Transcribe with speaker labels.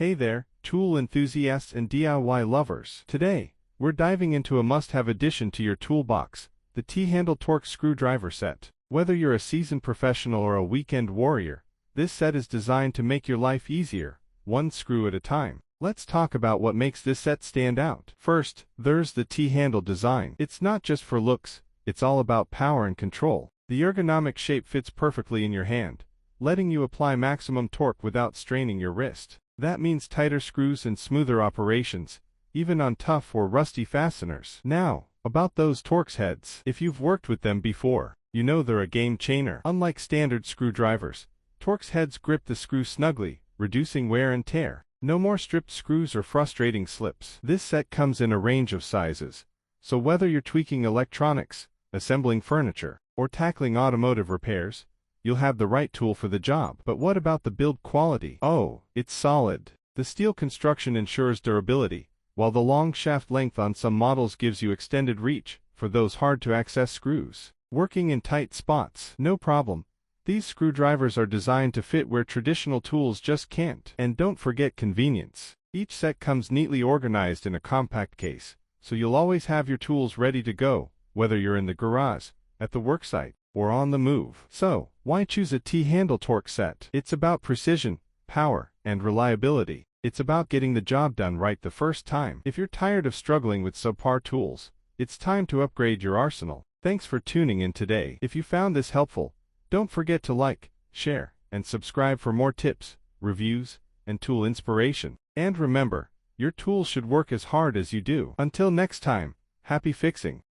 Speaker 1: Hey there, tool enthusiasts and DIY lovers. Today, we're diving into a must-have addition to your toolbox, the T-Handle Torx Screwdriver Set. Whether you're a seasoned professional or a weekend warrior, this set is designed to make your life easier, one screw at a time. Let's talk about what makes this set stand out. First, there's the T-handle design. It's not just for looks, it's all about power and control. The ergonomic shape fits perfectly in your hand, letting you apply maximum torque without straining your wrist. That means tighter screws and smoother operations, even on tough or rusty fasteners. Now, about those Torx heads. If you've worked with them before, you know they're a game changer. Unlike standard screwdrivers, Torx heads grip the screw snugly, reducing wear and tear. No more stripped screws or frustrating slips. This set comes in a range of sizes, so whether you're tweaking electronics, assembling furniture, or tackling automotive repairs, you'll have the right tool for the job. But what about the build quality? Oh, it's solid. The steel construction ensures durability, while the long shaft length on some models gives you extended reach for those hard-to-access screws. Working in tight spots? No problem. These screwdrivers are designed to fit where traditional tools just can't. And don't forget convenience. Each set comes neatly organized in a compact case, so you'll always have your tools ready to go, whether you're in the garage, at the worksite, or on the move. So, why choose a T-Handle Torx set? It's about precision, power, and reliability. It's about getting the job done right the first time. If you're tired of struggling with subpar tools, it's time to upgrade your arsenal. Thanks for tuning in today. If you found this helpful, don't forget to like, share, and subscribe for more tips, reviews, and tool inspiration. And remember, your tools should work as hard as you do. Until next time, happy fixing.